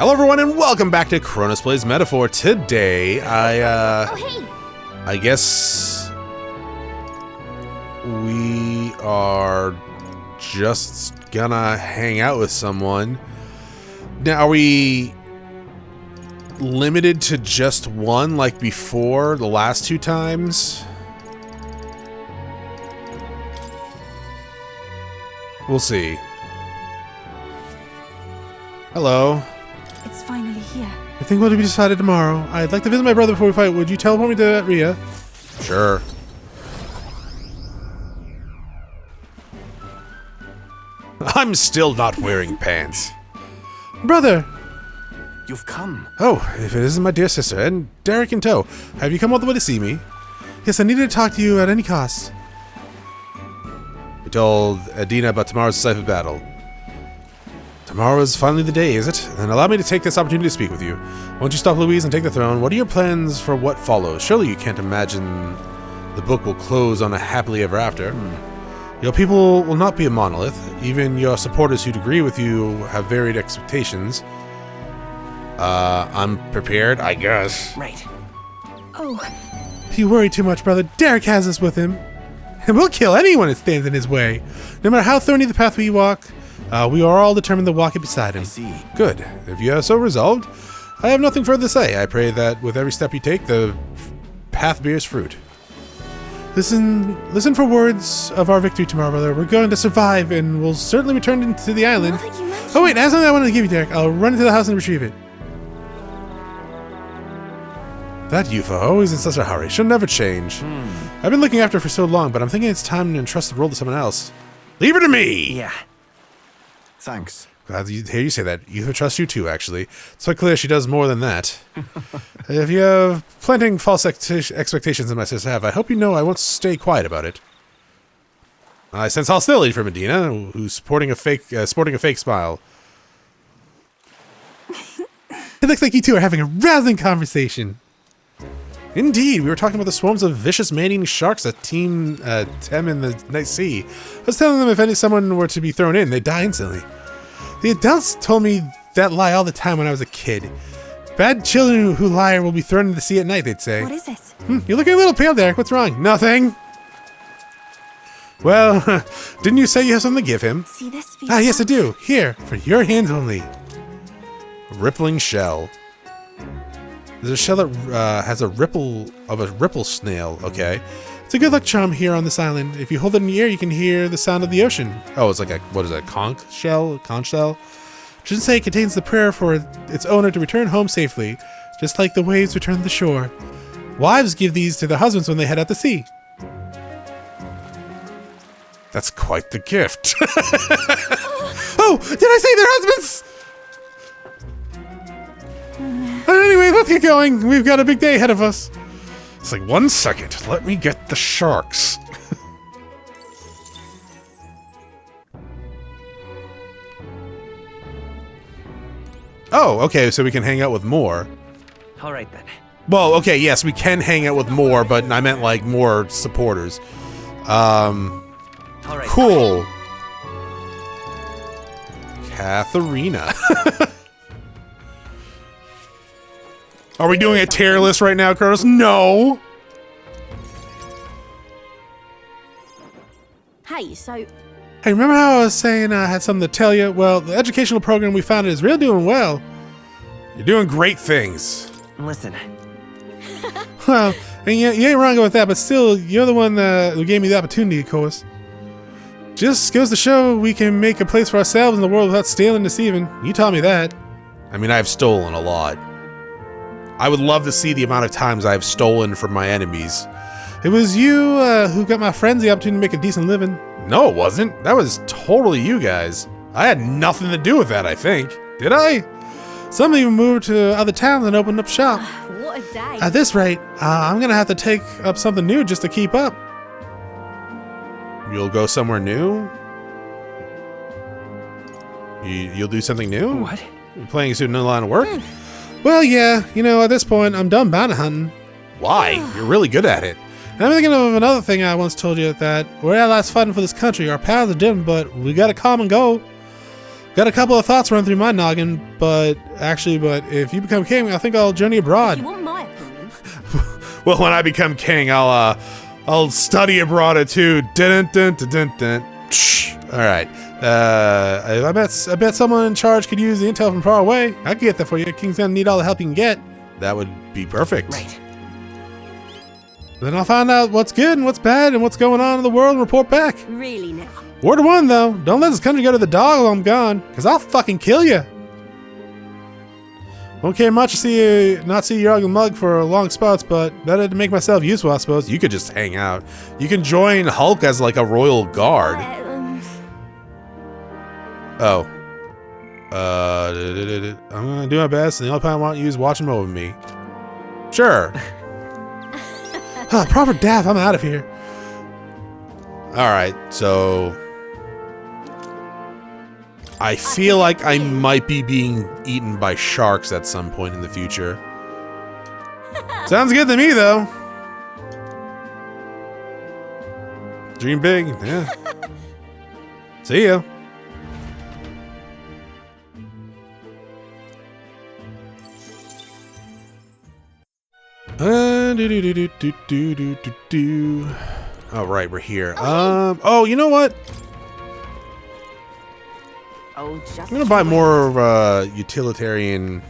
Hello everyone and welcome back to Chronos Plays Metaphor. Today, I guess we are just gonna hang out with someone. Now, are we limited to just one like before the last two times? We'll see. Hello. It's finally here. I think what will be decided tomorrow. I'd like to visit my brother before we fight. Would you teleport me to Rhea? Sure. I'm still not wearing pants. Brother! You've come. Oh, if it isn't my dear sister, and Derek in tow. Have you come all the way to see me? Yes, I needed to talk to you at any cost. We told Adina about tomorrow's decisive battle. Tomorrow is finally the day, is it? Then allow me to take this opportunity to speak with you. Won't you stop Louise and take the throne? What are your plans for what follows? Surely you can't imagine the book will close on a happily ever after. Your people will not be a monolith. Even your supporters who'd agree with you have varied expectations. I'm prepared, I guess. Right. Oh, You worry too much, brother. Derek has us with him. And we'll kill anyone that stands in his way. No matter how thorny the path we walk, we are all determined to walk it beside him. I see. Good. If you are so resolved, I have nothing further to say. I pray that with every step you take, the path bears fruit. Listen for words of our victory tomorrow, brother. We're going to survive, and we'll certainly return into the island. now that you mention Oh wait, I have something I wanted to give you, Derek. I'll run into the house and retrieve it. That youth are always in such a hurry. She'll never change. I've been looking after her for so long, but I'm thinking it's time to entrust the role to someone else. Leave her to me! Yeah. Thanks. Glad to hear you say that. Youth trusts you too, actually. It's quite clear she does more than that. If you have planting false expectations in my sister have, I hope you know I won't stay quiet about it. I sense hostility from Adina, who's sporting a fake smile. It looks like you two are having a rousing conversation. Indeed, we were talking about the swarms of vicious man-eating sharks that team Tem in the night sea. I was telling them if someone were to be thrown in, they'd die instantly. The adults told me that lie all the time when I was a kid. Bad children who lie will be thrown into the sea at night, they'd say. what is it? You're looking a little pale, Derek. What's wrong? Nothing. Well, didn't you say you have something to give him? See this? Ah, yes, I do. Here, for your hands only. Rippling shell. There's a shell that has a ripple snail. Okay. It's a good luck charm here on this island. If you hold it in the air, you can hear the sound of the ocean. Oh, it's like a, what is it, a conch shell? Conch shell? Shouldn't say it contains the prayer for its owner to return home safely, just like the waves return to the shore. Wives give these to their husbands when they head out to sea. That's quite the gift. Oh, did I say their husbands? Anyway, let's get going. We've got a big day ahead of us. It's like, 1 second. Let me get the sharks. Oh, okay, so we can hang out with more. All right then. Well, okay, yes, we can hang out with more, but I meant like more supporters. All right. Cool. Katharina. Are we doing a tier list right now, Chronos? No. Hey, so Hey, remember how I was saying I had something to tell you? Well, the educational program we founded is really doing well. You're doing great things. Listen. Well, and you ain't wrong with that, but still, you're the one who gave me the opportunity, of course. Just goes to show we can make a place for ourselves in the world without stealing and deceiving. You taught me that. I mean, I've stolen a lot. I would love to see the amount of times I've stolen from my enemies. It was you who got my friends the opportunity to make a decent living. No, it wasn't. That was totally you guys. I had nothing to do with that, I think. Did I? Some even moved to other towns and opened up shop. what a day. At this rate, I'm gonna have to take up something new just to keep up. You'll go somewhere new? You'll do something new? What? You're playing a student line of work? Well, yeah, you know, at this point, I'm done bounty hunting. Why? You're really good at it. And I'm thinking of another thing I once told you, that we're allies fighting for this country. Our paths are different, but we got a common goal. Got a couple of thoughts run through my noggin, but if you become king, I think I'll journey abroad. You want my opinion? Well, when I become king, I'll study abroad too. Dun dun dun dun dun. All right. I bet someone in charge could use the intel from far away. I could get that for you. King's gonna need all the help he can get. That would be perfect. Right. Then I'll find out what's good and what's bad and what's going on in the world and report back. Really now? Word to one, though. Don't let this country go to the dog while I'm gone, because I'll fucking kill you. Won't care much to not see your ugly mug for long spouts, but better to make myself useful, I suppose. You could just hang out. You can join Hulk as like a royal guard. Oh. I'm gonna do my best, and the only time I want you is watching over me. Sure. Proper daff, I'm out of here. Alright, so... I feel like I might be being eaten by sharks at some point in the future. Sounds good to me, though. Dream big, yeah. See ya. Oh, right, we're here. Oh, you know what? Oh, I'm gonna buy more of utilitarian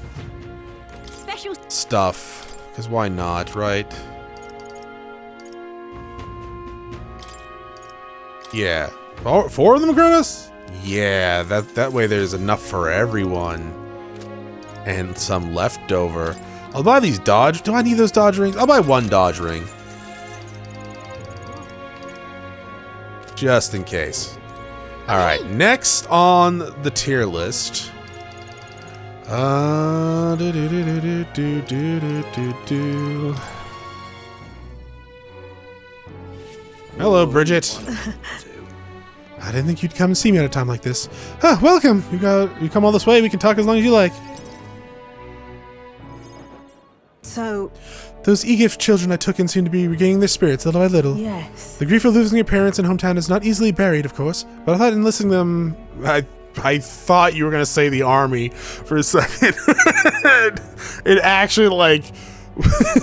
special stuff, because why not, right? Yeah. Four of them, Chronos? Yeah, that way there's enough for everyone. And some left over. I'll buy these dodge. Do I need those dodge rings? I'll buy one dodge ring. Just in case. Alright, next on the tier list. Hello, Bridget. I didn't think you'd come and see me at a time like this. Welcome. You come all this way. We can talk as long as you like. So, those e-gift children I took in seem to be regaining their spirits little by little. yes. The grief of losing your parents and hometown is not easily buried, of course, but I thought enlisting them... I thought you were going to say the army for a second. It actually, like,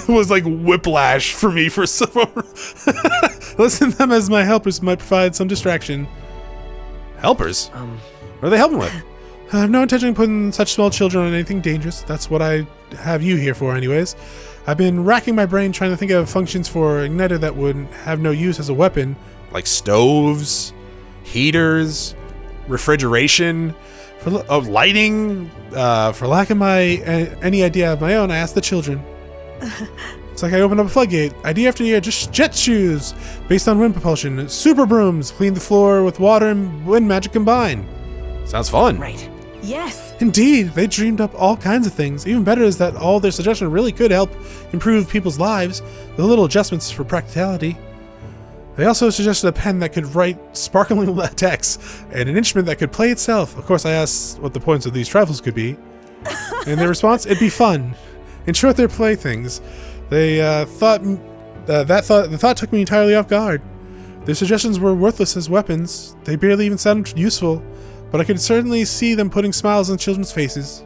was like whiplash for me for some... Listing them as my helpers might provide some distraction. Helpers? What are they helping with? I have no intention of putting such small children on anything dangerous. That's what I have you here for anyways. I've been racking my brain trying to think of functions for an igniter that would have no use as a weapon. Like stoves, heaters, refrigeration, lighting. For lack of any idea of my own, I asked the children. It's like I opened up a floodgate. Idea after year, just jet shoes based on wind propulsion. Super brooms, clean the floor with water and wind magic combined. Sounds fun. Right. Yes. Indeed, they dreamed up all kinds of things. Even better is that all their suggestions really could help improve people's lives, with little adjustments for practicality. They also suggested a pen that could write sparkling text, and an instrument that could play itself. Of course, I asked what the points of these trifles could be. In their response, it'd be fun. In short, they're playthings. They the thought took me entirely off guard. Their suggestions were worthless as weapons. They barely even sounded useful. But I could certainly see them putting smiles on children's faces.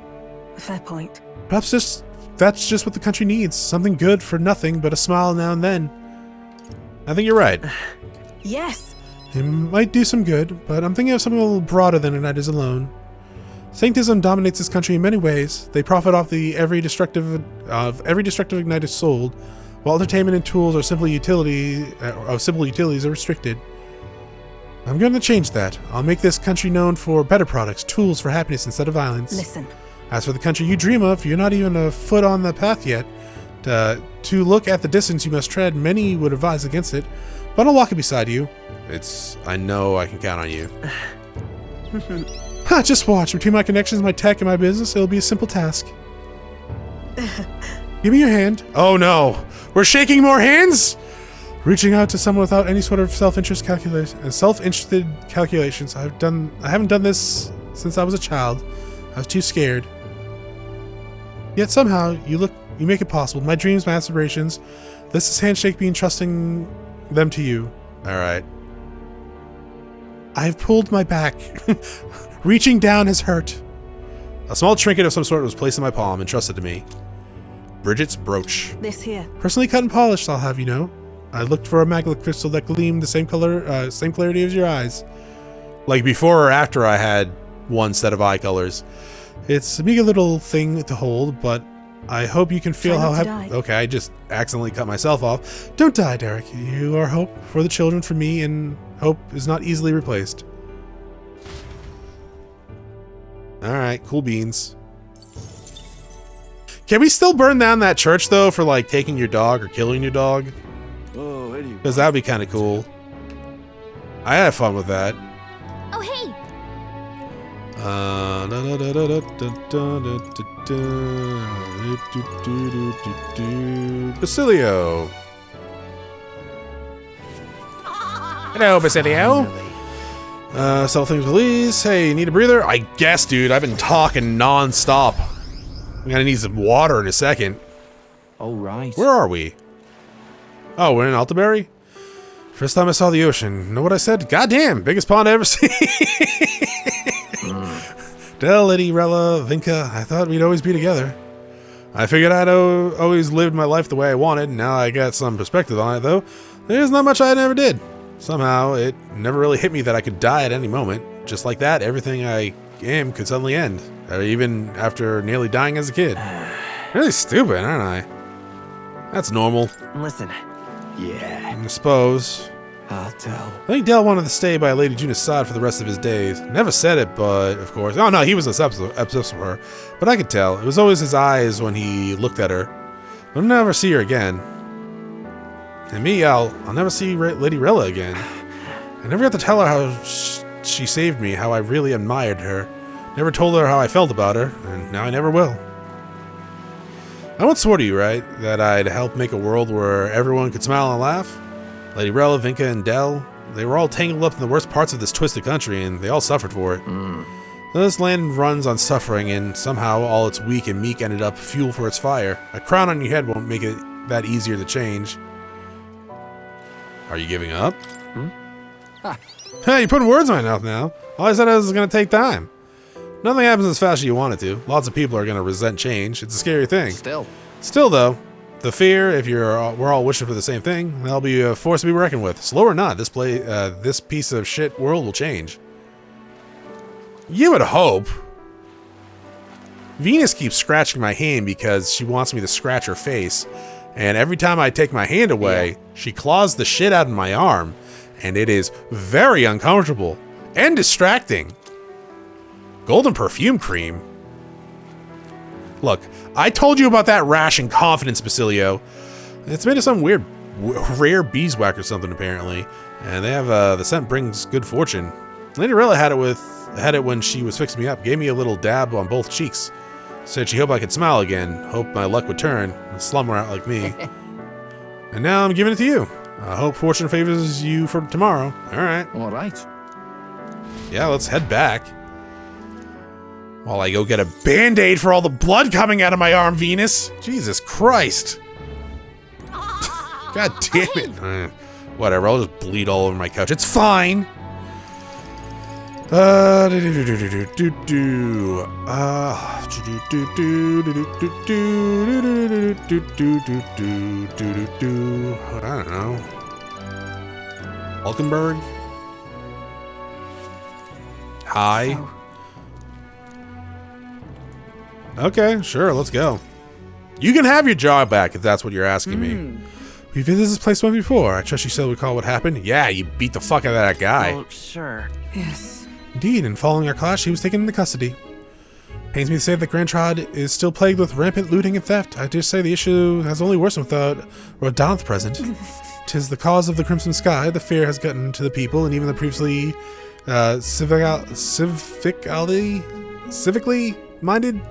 Fair point. Perhaps that's just what the country needs. Something good for nothing but a smile now and then. I think you're right. Yes. It might do some good, but I'm thinking of something a little broader than igniters alone. Sanctism dominates this country in many ways. They profit off every destructive igniter sold, while entertainment and tools are simple utilities are restricted. I'm going to change that. I'll make this country known for better products, tools for happiness instead of violence. Listen. As for the country you dream of, you're not even a foot on the path yet. To look at the distance you must tread, many would advise against it, but I'll walk it beside you. I know I can count on you. Just watch. Between my connections, my tech, and my business, it'll be a simple task. Give me your hand. Oh no! We're shaking more hands? Reaching out to someone without any sort of self-interested calculations. I haven't done this since I was a child. I was too scared. Yet somehow you make it possible. My dreams, my aspirations. This is handshake being trusting them to you. All right. I've pulled my back. Reaching down has hurt. A small trinket of some sort was placed in my palm, entrusted to me. Bridget's brooch. This here. Personally cut and polished, I'll have you know. I looked for a magnet crystal that gleamed the same color, same clarity as your eyes. Like before or after I had one set of eye colors. It's a meager little thing to hold, but I hope you can feel Try how not to happy. die. Okay, I just accidentally cut myself off. Don't die, Derek. You are hope for the children, for me, and hope is not easily replaced. Alright, cool beans. Can we still burn down that church, though, for, like, taking your dog or killing your dog? Oh, where do you? Because that would be kind of cool. I had fun with that. Oh, hey! Basilio. Hello, Basilio. Sell things with Elise. Hey, need a breather? I guess, dude. I've been talking non-stop. I'm gonna need some water in a second. Oh, right. Where are we? Oh, we're in Altaberry? First time I saw the ocean. Know what I said? Goddamn, biggest pond I ever seen. Del, Liddy, Rella, Vinca, I thought we'd always be together. I figured I'd always lived my life the way I wanted, and now I got some perspective on it, though. There's not much I never did. Somehow, it never really hit me that I could die at any moment. Just like that, everything I am could suddenly end. Even after nearly dying as a kid. Really stupid, aren't I? That's normal, Listen. Yeah. I suppose. I'll tell. I think Del wanted to stay by Lady Juna's side for the rest of his days. Never said it, but of course. Oh no, he was obsessed with her. But I could tell. It was always his eyes when he looked at her. I'll never see her again. And me, I'll never see Lady Rella again. I never got to tell her how she saved me, how I really admired her. Never told her how I felt about her, and now I never will. I once swore to you, right, that I'd help make a world where everyone could smile and laugh? Lady Rella, Vinca, and Del, they were all tangled up in the worst parts of this twisted country, and they all suffered for it. This land runs on suffering, and somehow all its weak and meek ended up fuel for its fire. A crown on your head won't make it that easier to change. Are you giving up? Hey, you're putting words in my mouth now. All I said was going to take time. Nothing happens as fast as you want it to. Lots of people are going to resent change. It's a scary thing. Still, though, the fear, if we're all wishing for the same thing, that'll be a force to be reckoned with. Slow or not, this piece of shit world will change. You would hope. Venus keeps scratching my hand because she wants me to scratch her face. And every time I take my hand away, she claws the shit out of my arm. And it is very uncomfortable and distracting. Golden perfume cream. Look, I told you about that rash in confidence, Basilio. It's made of some weird, rare beeswax or something, apparently. And they have, the scent brings good fortune. Lady Rella had it when she was fixing me up. Gave me a little dab on both cheeks. Said she hoped I could smile again. Hoped my luck would turn. And slumber out like me. And now I'm giving it to you. I hope fortune favors you for tomorrow. Alright. All right. Yeah, let's head back. While I go get a band-aid for all the blood coming out of my arm, Venus. Jesus Christ. God damn it. Whatever, I'll just bleed all over my couch. It's fine. I don't know. Hulkenberg? Hi. Okay, sure, let's go. You can have your job back if that's what you're asking me. We visited this place once before. I trust you still recall what happened? Yeah, you beat the fuck out of that guy. Well, sure. Yes. Indeed, and following our clash, he was taken into custody. Pains me to say that Grand Trod is still plagued with rampant looting and theft. I dare say the issue has only worsened without Rodonth present. 'Tis the cause of the Crimson Sky. The fear has gotten to the people, and even the previously civically minded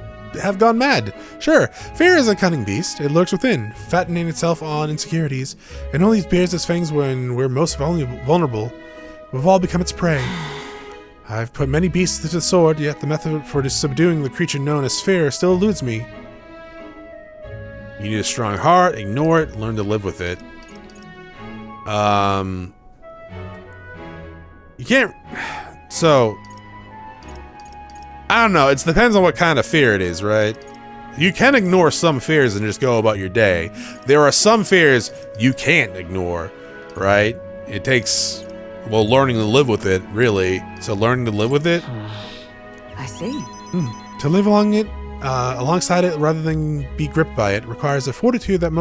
have gone mad. Sure, fear is a cunning beast. It lurks within, fattening itself on insecurities, and only bares its fangs when we're most vulnerable. We've all become its prey. I've put many beasts to the sword, yet the method for subduing the creature known as fear still eludes me. You need a strong heart, ignore it, learn to live with it. You can't... So, I don't know. It depends on what kind of fear it is, right? You can ignore some fears and just go about your day. There are some fears you can't ignore, right? It takes, well, learning to live with it, really. So learning to live with it. I see. To live along it, alongside it, rather than be gripped by it, requires a fortitude that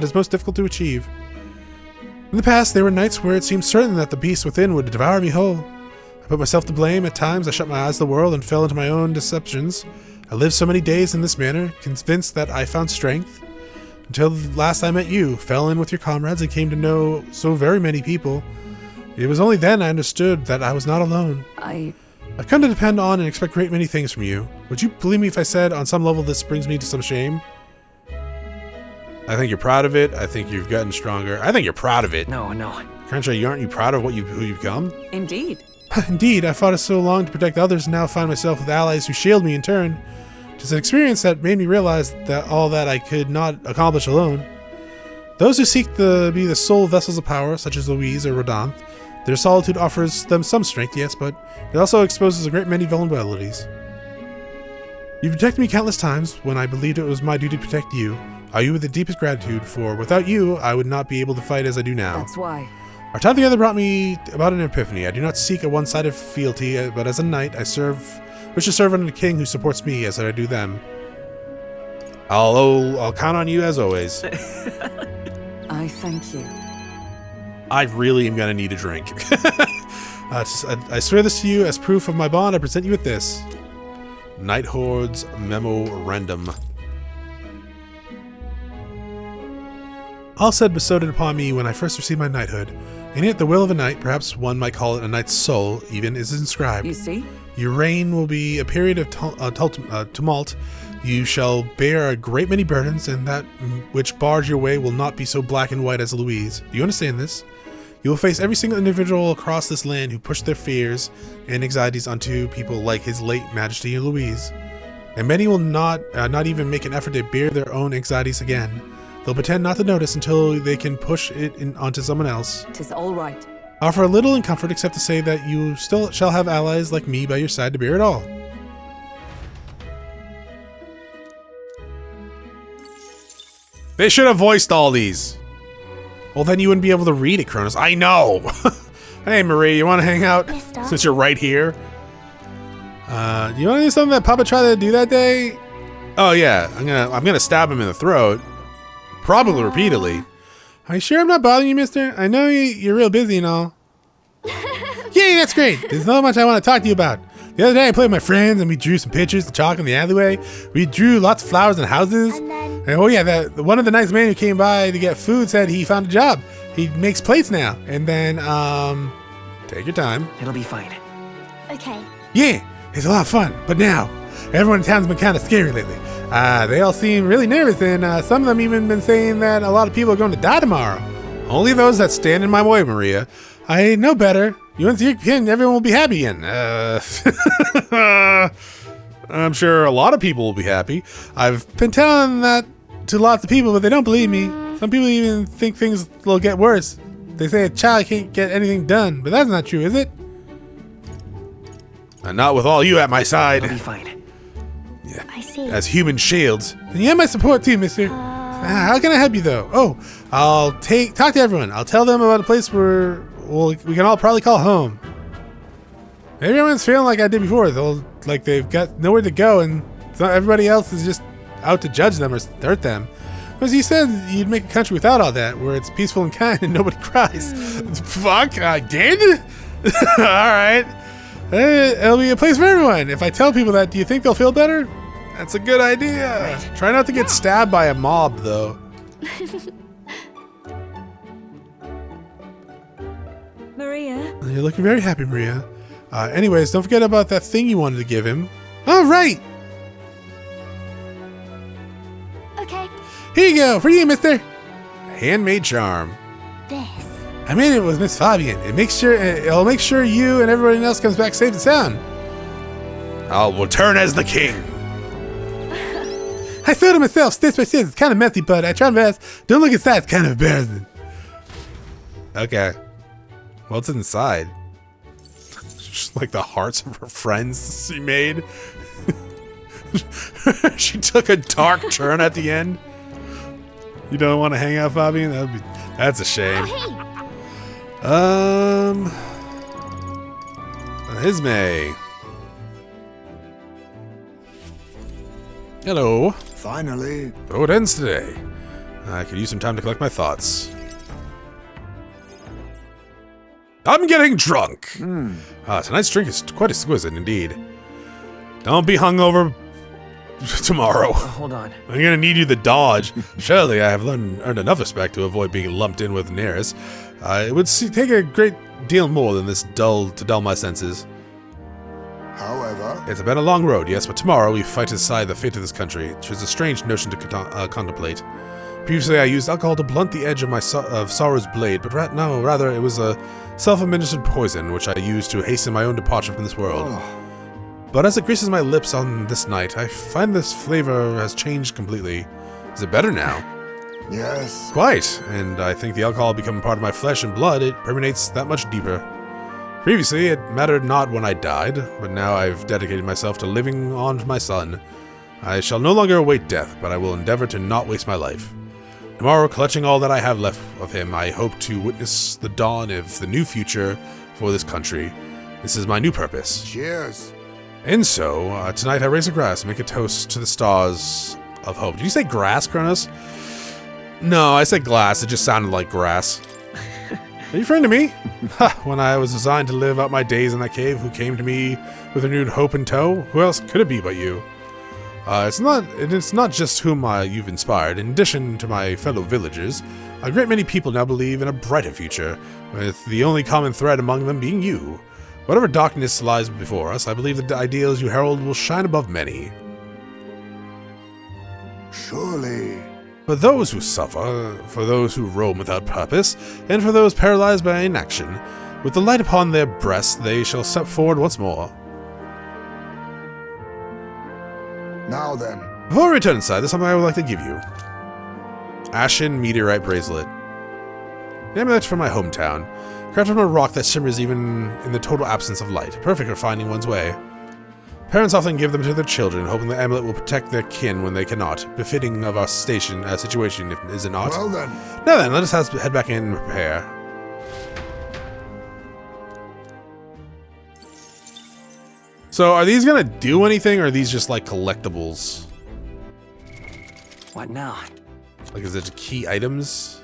is most difficult to achieve. In the past, there were nights where it seemed certain that the beast within would devour me whole. I put myself to blame. At times, I shut my eyes to the world and fell into my own deceptions. I lived so many days in this manner, convinced that I found strength, until the last I met you, fell in with your comrades, and came to know so very many people. It was only then I understood that I was not alone. I've come to depend on and expect great many things from you. Would you believe me if I said, on some level, this brings me to some shame? I think you're proud of it. I think you've gotten stronger. I think you're proud of it. No. Crenshaw, aren't you proud of who you've become? Indeed. Indeed, I fought so long to protect others and now find myself with allies who shield me in turn. It is an experience that made me realize that all that I could not accomplish alone. Those who seek to be the sole vessels of power, such as Louise or Rodanth, their solitude offers them some strength, yes, but it also exposes a great many vulnerabilities. You've protected me countless times when I believed it was my duty to protect you. I owe you with the deepest gratitude, for without you, I would not be able to fight as I do now. That's why. Our time together brought me about an epiphany. I do not seek a one-sided fealty, but as a knight, I wish to serve under the king who supports me as I do them. I'll count on you as always. I thank you. I really am gonna need a drink. I swear this to you as proof of my bond. I present you with this. Night Horde's Memorandum. All said bestowed it upon me when I first received my knighthood. In it, the will of a knight, perhaps one might call it a knight's soul, even, is inscribed. You see? Your reign will be a period of tumult. You shall bear a great many burdens, and that which bars your way will not be so black and white as Louise. Do you understand this? You will face every single individual across this land who pushed their fears and anxieties onto people like His late Majesty Louise. And many will not even make an effort to bear their own anxieties again. They'll pretend not to notice until they can push it onto someone else. 'Tis all right. Offer a little in comfort except to say that you still shall have allies like me by your side to bear it all. They should have voiced all these. Well, then you wouldn't be able to read it, Chronos. I know. Hey, Marie, you want to hang out? Mister? Since you're right here. You want to do something that Papa tried to do that day? Oh yeah, I'm gonna stab him in the throat. Probably repeatedly. Are you sure I'm not bothering you, mister? I know you're real busy and all. Yay, that's great. There's not much I want to talk to you about. The other day I played with my friends and we drew some pictures of chalk in the alleyway. We drew lots of flowers and houses. And then And oh yeah, one of the nice men who came by to get food said he found a job. He makes plates now. And then, take your time. It'll be fine. okay. Yeah, it's a lot of fun. But now, everyone in town's been kind of scary lately. They all seem really nervous, and some of them even been saying that a lot of people are going to die tomorrow. Only those that stand in my way, Maria. I know better. You want your kin, everyone will be happy again. I'm sure a lot of people will be happy. I've been telling that to lots of people, but they don't believe me. Some people even think things will get worse. They say a child can't get anything done, but that's not true, is it? Not with all you at my side. It'll be fine. I see. As human shields. And you have my support too, mister. How can I help you though? Oh, I'll talk to everyone. I'll tell them about a place where we can all probably call home. Everyone's feeling like I did before. They've got nowhere to go, and everybody else is just out to judge them or hurt them. Because you said you'd make a country without all that, where it's peaceful and kind and nobody cries. Fuck, I did? Alright. It'll be a place for everyone. If I tell people that, do you think they'll feel better? That's a good idea. Right. Try not to get stabbed by a mob, though. Maria? You're looking very happy, Maria. Anyways, don't forget about that thing you wanted to give him. All right. Okay. Here you go. For you, mister. Handmade charm. This. I made it with Miss Fabian. It'll make sure you and everybody else comes back safe and sound. I'll return as the king. I thought to myself, stitch by stitch. It's kind of messy, but I tried my best. Don't look inside. It's kind of embarrassing. Okay. What's inside? Just like the hearts of her friends she made. She took a dark turn at the end. You don't want to hang out, Fabian? That's a shame. Hisme. Hello. Finally. Oh, it ends today. I could use some time to collect my thoughts. I'm getting drunk. Tonight's drink is quite exquisite indeed. Don't be hungover tomorrow. Hold on. I'm gonna need you to dodge. Surely I have earned enough respect to avoid being lumped in with nearest. It would take a great deal more than this to dull my senses. However, It's been a long road, yes, but tomorrow we fight to decide the fate of this country, which is a strange notion to contemplate. Previously I used alcohol to blunt the edge of my sorrow's blade, but rather it was a self-administered poison which I used to hasten my own departure from this world. But as it graces my lips on this night, I find this flavor has changed completely. Is it better now? yes. Quite, and I think the alcohol becoming part of my flesh and blood, it permeates that much deeper. Previously, it mattered not when I died, but now I've dedicated myself to living on for my son. I shall no longer await death, but I will endeavor to not waste my life. Tomorrow, clutching all that I have left of him, I hope to witness the dawn of the new future for this country. This is my new purpose. Cheers. And so, tonight I raise a glass and make a toast to the stars of hope. Did you say grass, Chronos? No, I said glass. It just sounded like grass. Are you friend to me? When I was designed to live out my days in that cave, who came to me with renewed hope in tow? Who else could it be but you? It's not just whom you've inspired. In addition to my fellow villagers, a great many people now believe in a brighter future, with the only common thread among them being you. Whatever darkness lies before us, I believe that the ideals you herald will shine above many. Surely. For those who suffer, for those who roam without purpose, and for those paralyzed by inaction, with the light upon their breasts, they shall step forward once more. Now then. Before we return inside, there's something I would like to give you. Ashen Meteorite Bracelet. The amulet from my hometown, crafted from a rock that shimmers even in the total absence of light, perfect for finding one's way. Parents often give them to their children, hoping the amulet will protect their kin when they cannot, befitting of our situation, is it not? Well then. Now then, let us head back in and prepare. So, are these gonna do anything, or are these just like collectibles? What now? Like, is it key items?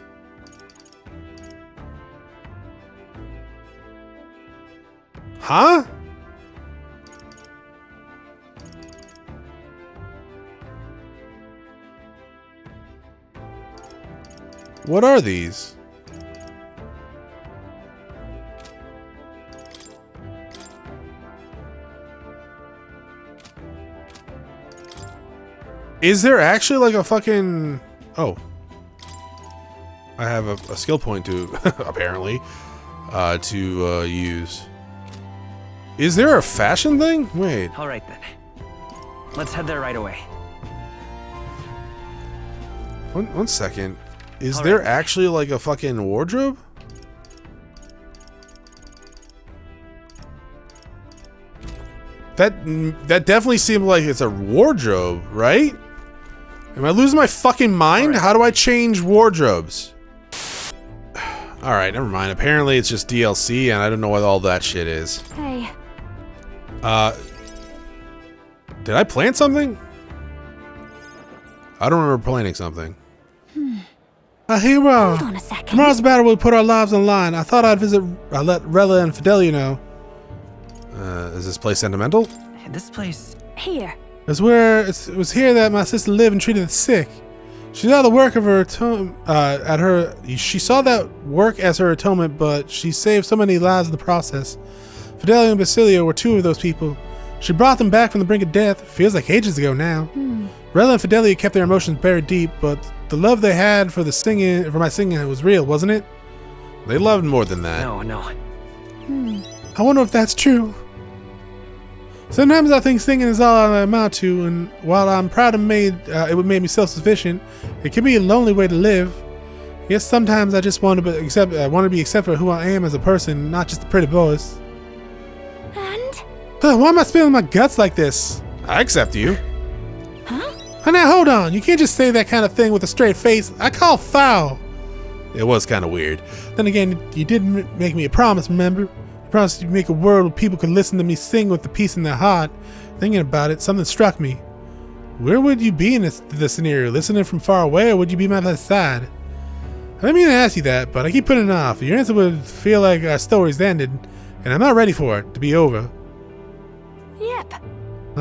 Huh? What are these? Is there actually like a fucking... Oh. I have a skill point to, apparently, to use. Is there a fashion thing? Wait. All right then. Let's head there right away. One second. Is All there right. actually like a fucking wardrobe? That definitely seemed like it's a wardrobe, right? Am I losing my fucking mind? Right. How do I change wardrobes? Alright, never mind. Apparently it's just DLC and I don't know what all that shit is. Hey. Did I plant something? I don't remember planting something. A hero! Hold on a second. Tomorrow's battle will put our lives on the line. I thought I'd let Rella and Fidelia know. Is this place sentimental? This place. Here. It was here that my sister lived and treated the sick. She saw the work of her she saw that work as her atonement, but she saved so many lives in the process. Fidelia and Basilia were two of those people. She brought them back from the brink of death. Feels like ages ago now. Rella and Fidelia kept their emotions buried deep, but the love they had for my singing was real, wasn't it? They loved more than that. No. I wonder if that's true. Sometimes I think singing is all I amount to, and while I'm proud it would make me self-sufficient, it can be a lonely way to live. Yes, sometimes I just want to be accepted for who I am as a person, not just a pretty voice. Why am I spilling my guts like this? I accept you. Oh, now hold on. You can't just say that kind of thing with a straight face. I call foul. It was kind of weird. Then again, you did make me a promise, remember? You promised you'd make a world where people could listen to me sing with the peace in their heart. Thinking about it, something struck me. Where would you be in this scenario? Listening from far away, or would you be by my side? I didn't mean to ask you that, but I keep putting it off. Your answer would feel like our story's ended, and I'm not ready for it to be over. Yep.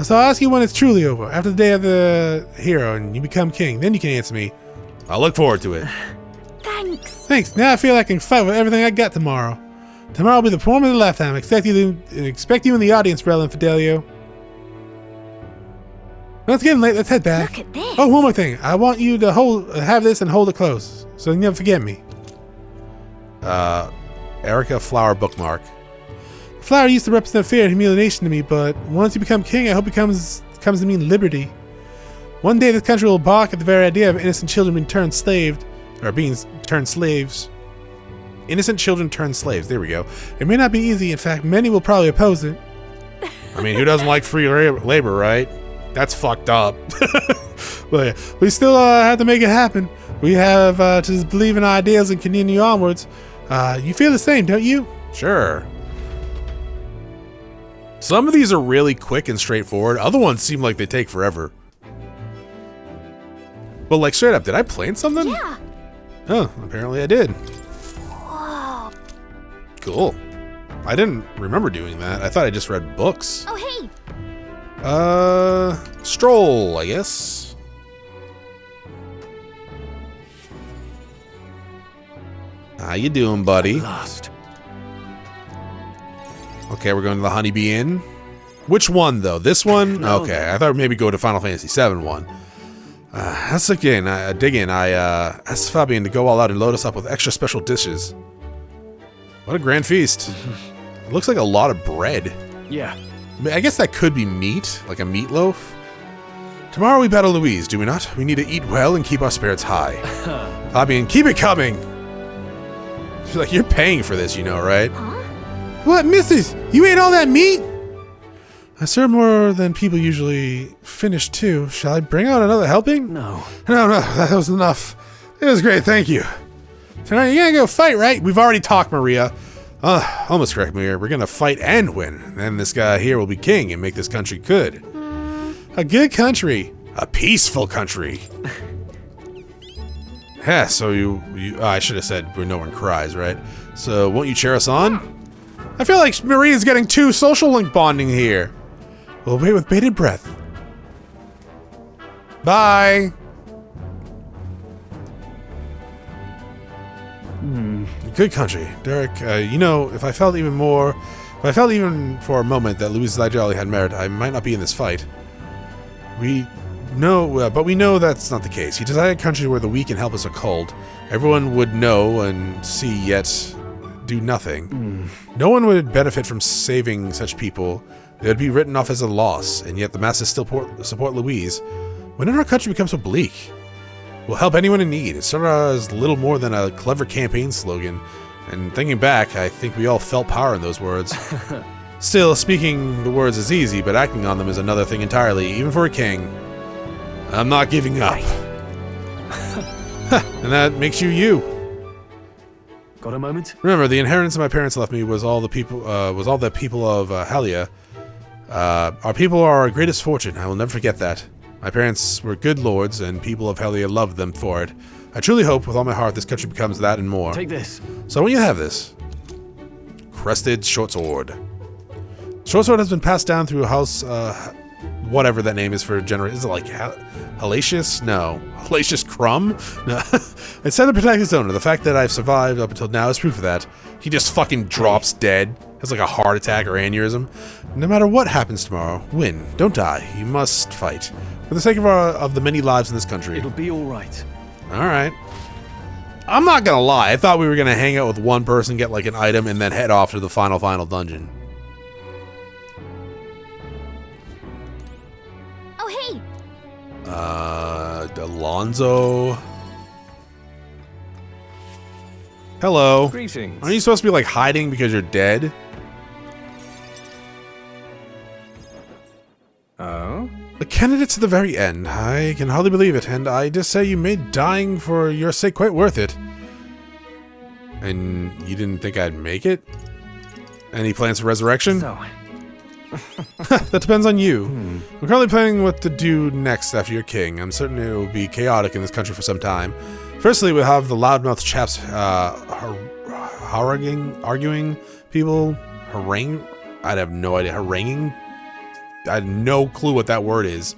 So I'll ask you when it's truly over, after the day of the hero and you become king. Then you can answer me. I'll look forward to it. Thanks. Thanks. Now I feel I can fight with everything I got tomorrow. Tomorrow will be the performance of the lifetime. Expect you in the audience, Relin Fidelio. Well, it's getting late. Let's head back. Look at this. Oh, one more thing. I want you to have this and hold it close, so you never forget me. Erica Flower bookmark. Flower used to represent fear and humiliation to me, but once you become king, I hope it comes to mean liberty. One day this country will balk at the very idea of innocent children being turned slaves. Innocent children turned slaves. There we go. It may not be easy. In fact, many will probably oppose it. I mean, who doesn't like free labor, right? That's fucked up. But yeah, we still have to make it happen. We have to just believe in our ideas and continue onwards. You feel the same, don't you? Sure. Some of these are really quick and straightforward. Other ones seem like they take forever. But like straight up, did I plan something? Yeah. Oh, apparently I did. Whoa. Cool. I didn't remember doing that. I thought I just read books. Oh, hey. Stroll, I guess. How you doing, buddy? Lost. Okay, we're going to the Honeybee Inn. Which one, though? This one? No. Okay, I thought maybe go to Final Fantasy VII one. Let's again, dig in. I asked Fabian to go all out and load us up with extra special dishes. What a grand feast. It looks like a lot of bread. Yeah. I mean, I guess that could be meat, like a meatloaf. Tomorrow we battle Louise, do we not? We need to eat well and keep our spirits high. Fabian, keep it coming! She's like, you're paying for this, you know, right? What, missus? You ate all that meat? I serve more than people usually finish too. Shall I bring out another helping? No. No, that was enough. It was great, thank you. Tonight you're gonna go fight, right? We've already talked, Maria. Almost correct, Maria. We're gonna fight and win. Then this guy here will be king and make this country good. A good country. A peaceful country. Yeah, so I should have said where no one cries, right? So won't you cheer us on? I feel like Maria's getting too social link bonding here. We'll wait with bated breath. Bye. Good country, Derek. You know, if I felt even for a moment that Louise Zajali had merit, I might not be in this fight. But we know that's not the case. He desired a country where the weak and helpless are culled. Everyone would know and see, yet do nothing. No one would benefit from saving such people. They would be written off as a loss, and yet the masses still support Louise. When did our country become so bleak? We'll help anyone in need. It started out as little more than a clever campaign slogan, and thinking back, I think we all felt power in those words. Still, speaking the words is easy, but acting on them is another thing entirely, even for a king. I'm not giving up. And that makes you you. Got a moment? Remember, the inheritance my parents left me was all the people of Halia. Our people are our greatest fortune. I will never forget that. My parents were good lords, and people of Halia loved them for it. I truly hope with all my heart this country becomes that and more. Take this. So when you have this, crested short sword. Short sword has been passed down through house, whatever that name is for generation. Is it like Halatius? No. Halatius Crumb? No. It's said to protect its owner. The fact that I've survived up until now is proof of that. He just fucking drops dead. Has like a heart attack or aneurysm. No matter what happens tomorrow, win. Don't die. You must fight. For the sake of the many lives in this country. It'll be all right. Alright. I'm not gonna lie. I thought we were gonna hang out with one person, get like an item, and then head off to the final dungeon. Oh, hey. Alonzo. Hello. Greetings. Aren't you supposed to be like hiding because you're dead? candidate to the very end. I can hardly believe it, and I just say you made dying for your sake quite worth it. And you didn't think I'd make it? Any plans for resurrection? So, That depends on you. I'm currently planning what to do next after you're king. I'm certain it will be chaotic in this country for some time. Firstly, we'll have the loudmouth chaps arguing people. Harangue? I'd have no idea. Haranguing? I have no clue what that word is.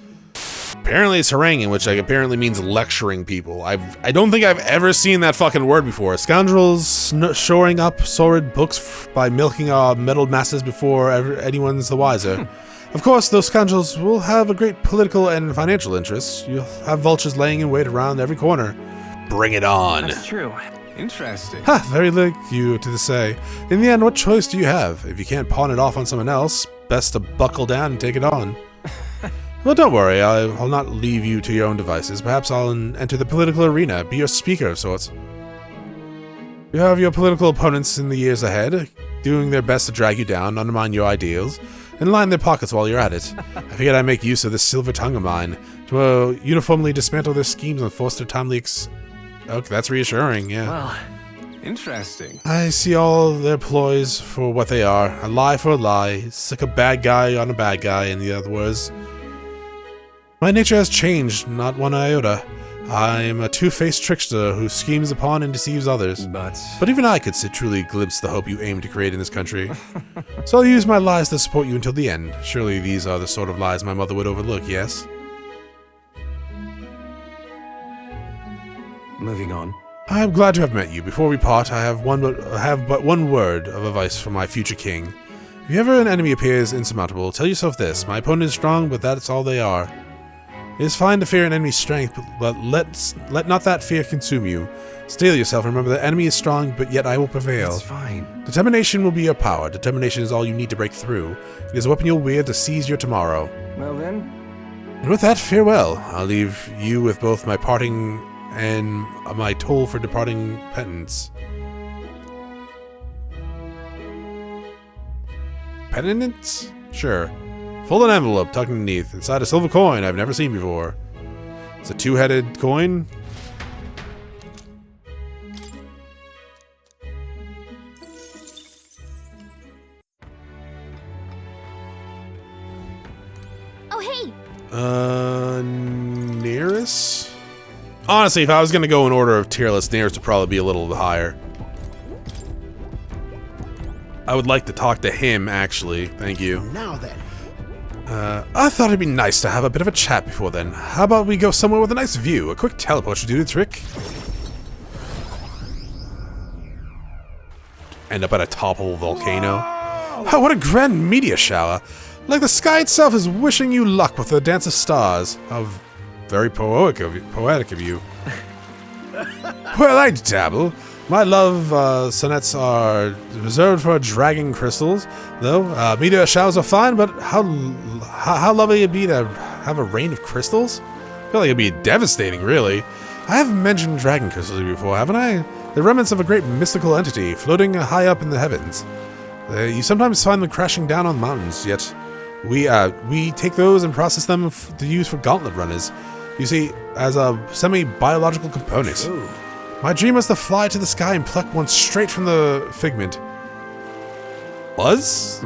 Apparently it's haranguing, which like apparently means lecturing people. I don't think I've ever seen that fucking word before. Scoundrels shoring up sordid books by milking our metal masses before anyone's the wiser. Of course, those scoundrels will have a great political and financial interest. You'll have vultures laying in wait around every corner. Bring it on. that's true. Interesting. Ha, very like you to say. In the end, what choice do you have? If you can't pawn it off on someone else, best to buckle down and take it on. Well, don't worry, I'll not leave you to your own devices. Perhaps I'll enter the political arena, be your speaker of sorts. You have your political opponents in the years ahead, doing their best to drag you down, undermine your ideals, and line their pockets while you're at it. I figured I'd make use of this silver tongue of mine to uniformly dismantle their schemes and force their timely Okay, that's reassuring, yeah. Well, Interesting. I see all their ploys for what they are. A lie for a lie. Sick a bad guy on a bad guy, in the other words. My nature has changed, not one iota. I'm a two-faced trickster who schemes upon and deceives others. But even I could truly glimpse the hope you aim to create in this country. So I'll use my lies to support you until the end. Surely these are the sort of lies my mother would overlook, yes? moving on. I'm glad to have met you. Before we part, I have but one word of advice for my future king. If ever an enemy appears insurmountable, tell yourself this: my opponent is strong, but that's all they are. It is fine to fear an enemy's strength, but let not that fear consume you. Steel yourself and remember the enemy is strong, but yet I will prevail. It's fine. Determination will be your power. Determination is all you need to break through. It is a weapon you'll wield to seize your tomorrow. Well then. And with that, farewell. I'll leave you with both my parting and my toll for departing penance. Penance? Sure. Fold an envelope tucked underneath, inside a silver coin I've never seen before. It's a two-headed coin. Oh, hey! Nearest? Honestly, if I was gonna go in order of tier list, Nearest would probably be a little higher. I would like to talk to him, actually. Thank you. Now then. I thought it'd be nice to have a bit of a chat before then. How about we go somewhere with a nice view? A quick teleport should do the trick. End up at a topple volcano. Oh, what a grand meteor shower! Like the sky itself is wishing you luck with the dance of stars. How very poetic of you. Well, I dabble. My love sonnets are reserved for dragging crystals, though. Meteor showers are fine, but how lovely it'd be to have a rain of crystals? I feel like it'd be devastating, really. I have mentioned dragon crystals before, haven't I? The remnants of a great mystical entity floating high up in the heavens. You sometimes find them crashing down on mountains, yet we take those and process them to use for gauntlet runners. You see, as a semi-biological component. True. My dream was to fly to the sky and pluck one straight from the figment. Buzz?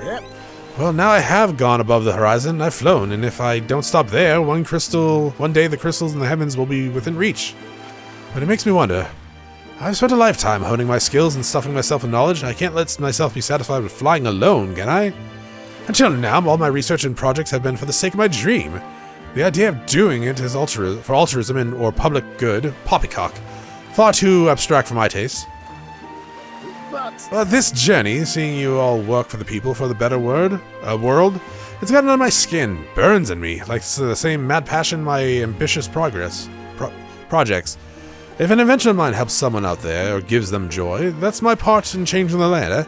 Yep. Well, now I have gone above the horizon. I've flown, and if I don't stop there, one day the crystals in the heavens will be within reach. But it makes me wonder. I've spent a lifetime honing my skills and stuffing myself with knowledge. I can't let myself be satisfied with flying alone, can I? Until now, all my research and projects have been for the sake of my dream. The idea of doing it is for altruism or public good, poppycock. Far too abstract for my taste. But this journey, seeing you all work for the people, for the better world, it's gotten under my skin, burns in me, like the same mad passion my ambitious projects. If an invention of mine helps someone out there, or gives them joy, that's my part in changing the land, eh?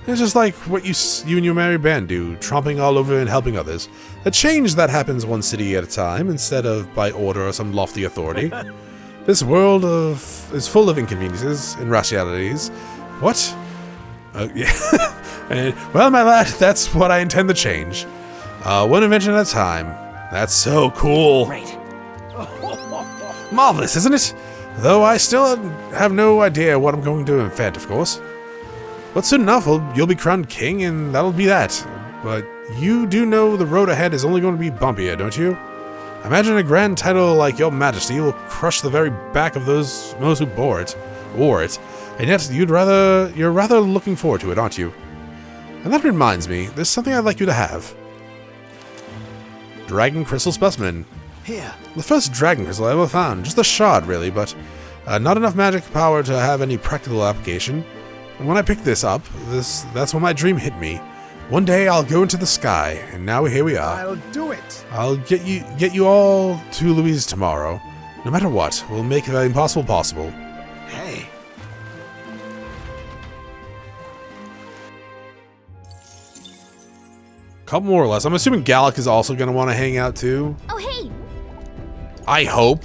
It's just like what you and your merry band do, tromping all over and helping others. A change that happens one city at a time, instead of by order or some lofty authority. This world is full of inconveniences and rationalities. What? Yeah. Well, my lad, that's what I intend to change. One invention at a time. That's so cool. Great. Marvelous, isn't it? Though I still have no idea what I'm going to invent, of course. But soon enough, you'll be crowned king, and that'll be that. But you do know the road ahead is only going to be bumpier, don't you? Imagine a grand title like Your Majesty will crush the very back of those who wore it, and yet you're rather looking forward to it, aren't you? And that reminds me, there's something I'd like you to have. Dragon Crystal Specimen. Here. The first dragon crystal I ever found. Just a shard, really, but not enough magic power to have any practical application. And when I picked this up, that's when my dream hit me. One day I'll go into the sky, and now here we are. I'll do it. I'll get you all to Louise tomorrow. No matter what, we'll make the impossible possible. Hey. Couple more or less. I'm assuming Gallica is also going to want to hang out too. Oh, hey. I hope.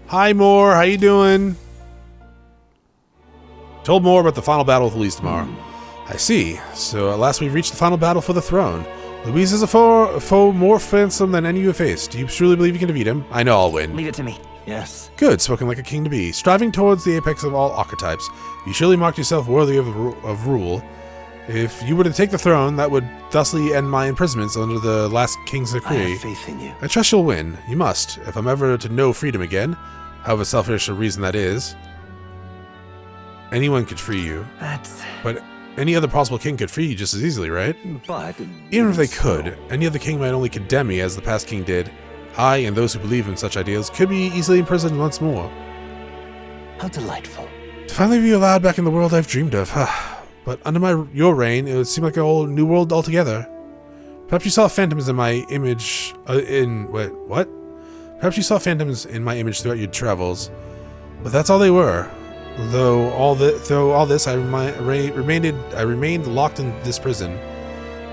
Hi, Moore. How you doing? Told Moore about the final battle with Louise tomorrow. I see. So at last we've reached the final battle for the throne. Louise is a foe more fearsome than any you have faced. Do you truly believe you can defeat him? I know I'll win. Leave it to me. Yes. Good, spoken like a king to be. Striving towards the apex of all archetypes, you surely marked yourself worthy of rule. If you were to take the throne, that would thusly end my imprisonments under the last king's I decree. have faith in you. I trust you'll win. You must, if I'm ever to know freedom again, however selfish a reason that is. Anyone could free you, That's... but any other possible king could free you just as easily, right? But... Even if they could, any other king might only condemn me as the past king did. I, and those who believe in such ideals, could be easily imprisoned once more. How delightful. To finally be allowed back in the world I've dreamed of. But under your reign, it would seem like a whole new world altogether. Perhaps you saw phantoms in my image. Wait, what? Perhaps you saw phantoms in my image throughout your travels, but that's all they were. Though all this, I remained locked in this prison.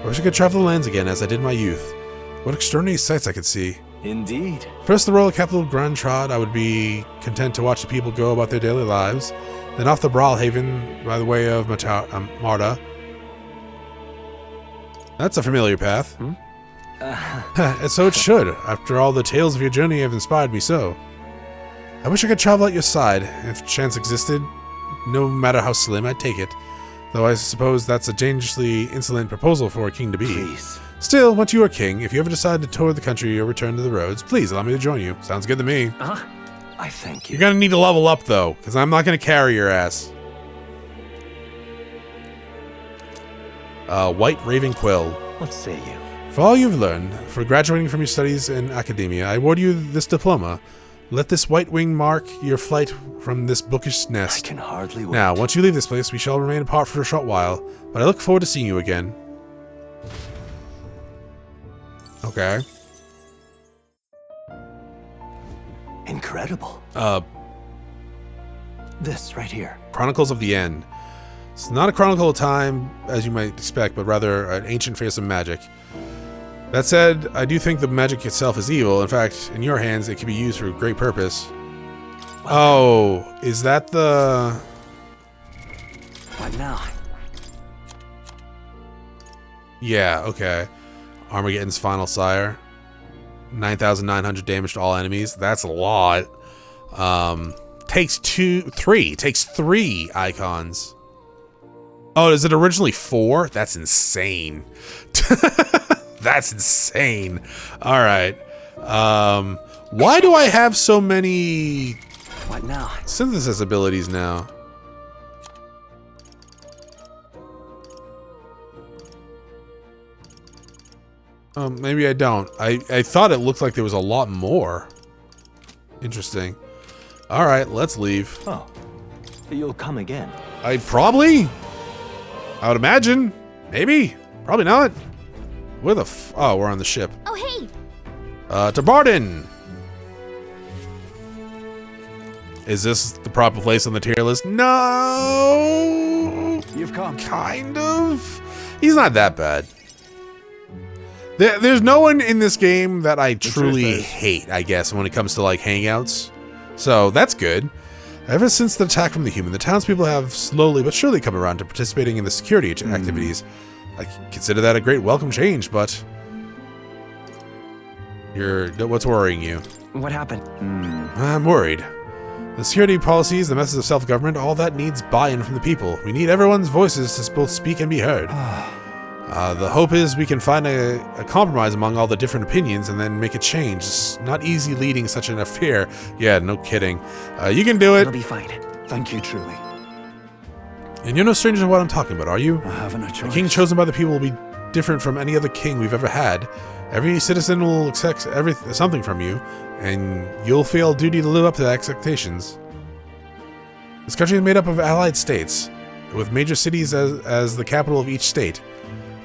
I wish I could travel the lands again as I did in my youth. What extraordinary sights I could see. Indeed. First, the royal capital of Grand Trod, I would be content to watch the people go about their daily lives. Then off the Brawlhaven by the way of Marta. That's a familiar path. And so it should. After all, the tales of your journey have inspired me so. I wish I could travel at your side, if chance existed. No matter how slim, I'd take it. Though I suppose that's a dangerously insolent proposal for a king to be. Please. Still, once you are king, if you ever decide to tour the country or return to the roads, please allow me to join you. Sounds good to me. I thank you. You're gonna need to level up, though, because I'm not gonna carry your ass. White Raven Quill. What say you? For all you've learned, for graduating from your studies in academia, I award you this diploma. Let this white wing mark your flight from this bookish I nest. can hardly wait. Now, once you leave this place, we shall remain apart for a short while, but I look forward to seeing you again. Okay. Incredible. This right here. Chronicles of the End. It's not a chronicle of time, as you might expect, but rather an ancient fearsome magic. That said, I do think the magic itself is evil. In fact, in your hands, it can be used for a great purpose. Oh, is that the... What now? Yeah, okay. Armageddon's Final Sire. 9,900 damage to all enemies. That's a lot. Takes three icons. Oh, is it originally 4? That's insane. That's insane. All right. Why do I have so many What now? synthesis abilities now? Maybe I don't. I thought it looked like there was a lot more. Interesting. All right, let's leave. Oh, you'll come again. I would imagine. Maybe. Probably not. Where the oh, we're on the ship. Oh, hey. To Barden. Is this the proper place on the tier list? No. You've come. Kind of. He's not that bad. There's no one in this game that I truly hate, I guess, when it comes to, like, hangouts. So, that's good. Ever since the attack from the human, the townspeople have slowly but surely come around to participating in the security activities. I consider that a great welcome change, but what's worrying you? What happened? I'm worried. The security policies, the methods of self-government, all that needs buy-in from the people. We need everyone's voices to both speak and be heard. The hope is we can find a compromise among all the different opinions and then make a change. It's not easy leading such an affair. Yeah, no kidding. You can do it. It'll be fine. Thank you, truly. And you're no stranger to what I'm talking about, are you? I haven't a The choice. king chosen by the people will be different from any other king we've ever had. Every citizen will expect something from you, and you'll feel duty to live up to the expectations. This country is made up of allied states, with major cities as the capital of each state.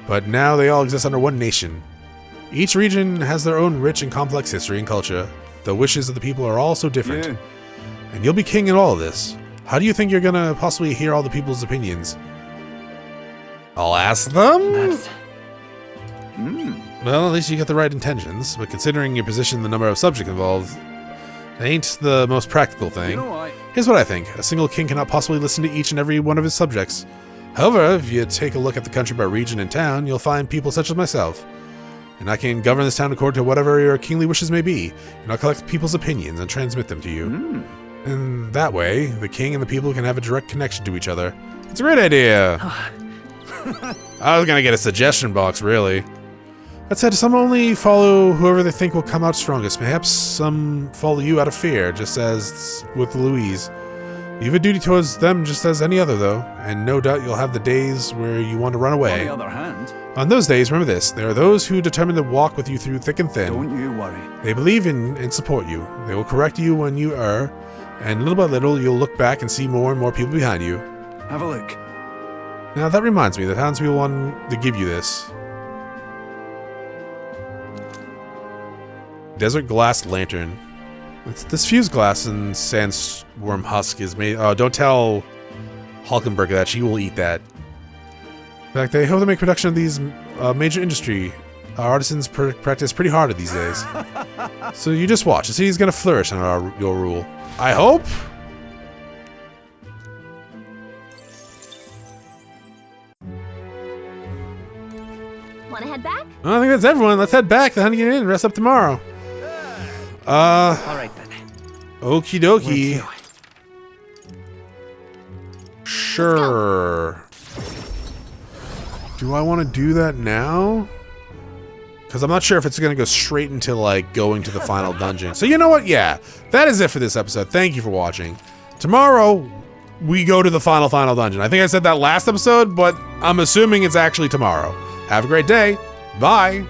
But now they all exist under one nation. Each region has their own rich and complex history and culture. The wishes of the people are all so different. Yeah. And you'll be king in all of this. How do you think you're gonna possibly hear all the people's opinions? I'll ask them? That's... Well, at least you got the right intentions, but considering your position and the number of subjects involved, it ain't the most practical thing. You know what? Here's what I think. A single king cannot possibly listen to each and every one of his subjects. However, if you take a look at the country by region and town, you'll find people such as myself. And I can govern this town according to whatever your kingly wishes may be, and I'll collect people's opinions and transmit them to you. And that way, the king and the people can have a direct connection to each other. It's a great idea! I was gonna get a suggestion box, really. That said, some only follow whoever they think will come out strongest. Perhaps some follow you out of fear, just as with Louise. You have a duty towards them just as any other, though, and no doubt you'll have the days where you want to run On away. the other hand, On those days, remember this, there are those who determine to walk with you through thick and thin. don't you worry. They believe in and support you. They will correct you when you err, and little by little you'll look back and see more and more people behind you. Have a look. Now that reminds me, the townspeople want to give you this. Desert glass lantern. This fused glass and sandworm husk is made. Oh, don't tell Hulkenberg that. She will eat that. In fact, they hope to make production of these major industry. Artisans practice pretty hard these days. So you just watch. The city's gonna flourish under your rule. I hope. Wanna head back? I think that's everyone. Let's head back. The honey get in and rest up tomorrow. All right, then. Okie Where dokie. to? Sure. Do I want to do that now? Because I'm not sure if it's going to go straight into, like, going to the final dungeon. So you know what? Yeah, that is it for this episode. Thank you for watching. Tomorrow, we go to the final dungeon. I think I said that last episode, but I'm assuming it's actually tomorrow. Have a great day. Bye.